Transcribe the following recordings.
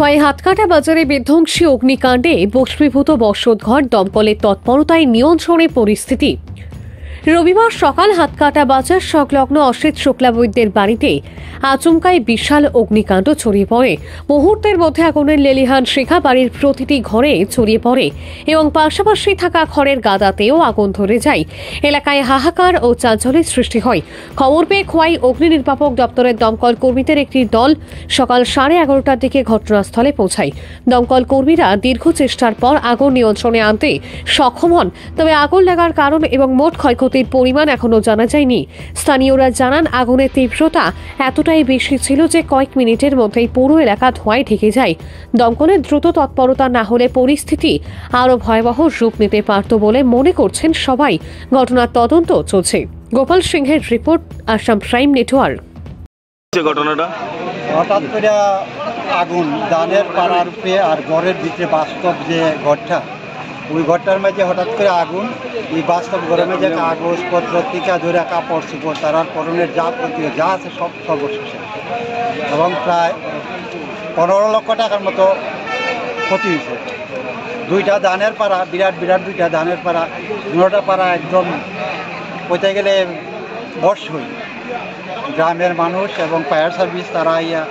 খোয়াই হাতকাটা বাজারে বিধ্বংসী অগ্নিকাণ্ডে ভস্মীভূত বসতঘর, দমকলের তৎপরতায় নিয়ন্ত্রণে পরিস্থিতি। রবিবার সকাল হাতকাটা বাজার সংলগ্ন অসিত শুক্লা বৈদ্যের বাড়িতে আচমকাই বিশাল অগ্নিকাণ্ড ছড়িয়ে পড়ে। মুহূর্তের মধ্যে আগুনের লেলিহান শিখা বাড়ির প্রতিটি ঘরে ছড়িয়ে পড়ে এবং পাশাপাশি থাকা খড়ের গাদাতেও আগুন ধরে যায়। এলাকায় হাহাকার ও চাঞ্চল্যের সৃষ্টি হয়। খবর পেয়ে খোয়াই অগ্নি নির্বাপক দপ্তরের দমকল কর্মীদের একটি দল সকাল 11:30টার দিকে ঘটনাস্থলে পৌঁছায়। দমকল কর্মীরা দীর্ঘ চেষ্টার পর আগুন নিয়ন্ত্রণে আনতে সক্ষম হন, তবে আগুন লাগার কারণ এবং মোট ক্ষয়ক্ষতির পরিমাণ এখনো জানা যায়নি। স্থানীয়রা জানান, আগুনের তীব্রতা এতটাই বেশি ছিল যে কয়েক মিনিটের মধ্যেই পুরো এলাকা ধোঁয়ায় ঢেকে যায়। দমকলের দ্রুত তৎপরতা না হলে পরিস্থিতি আরও ভয়াবহ রূপ নিতে পারত বলে মনে করছেন সবাই। ঘটনার তদন্ত চলছে। গোপাল সিংহের রিপোর্ট, আসাম প্রাইম নেটওয়ার্ক। ঘটনাটা হঠাৎ করে আগুন ধানের পাড়ার উপরে আর ঘরের ভিতরে বাস্তব যে ঘরটা, ওই ঘরটার মাঝে হঠাৎ করে আগুন। এই বাস্তব ঘরের মাঝে কাগজপত্র টিকা ধরে কাপড় চোপড় তারার পরনের যা প্রতিও যা আছে সব সর্বশেষ, এবং প্রায় 15 লক্ষ টাকার মতো ক্ষতি হয়েছে। দুইটা ধানের পাড়া, বিরাট বিরাট দুইটা ধানের পাড়া, দুটা পাড়া একদম কোথায় গেলে বর্ষ হই। গ্রামের মানুষ এবং ফায়ার সার্ভিস তারা ইয়া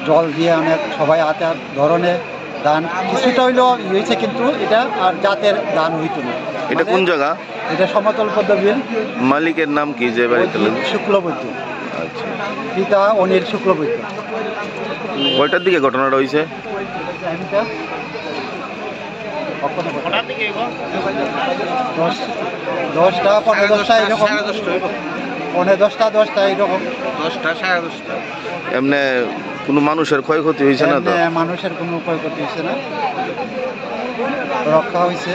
জল দিয়ে অনেক সবাই হাতে ধরনের ধান কিছুটা হইলেও হয়েছে, কিন্তু এটা আর জাতের ধান হইতো না। এটা কোন জায়গা? এটা সমতল পদ্মবিল। মালিকের নাম কি? যে বাড়িতে শুক্লবৈদ্য। আচ্ছা, পিতা অনিল শুক্লবৈদ্য। কয়টার দিকে ঘটনাটা হয়েছে? 10টা 15-10টা এরকম, 10টা এরকম, 10টা 10:30। এমনি কোনো মানুষের ক্ষয়ক্ষতি হয়েছে না তো? মানুষের কোনো ক্ষয়ক্ষতি হয়েছে না, রক্ষা হয়েছে।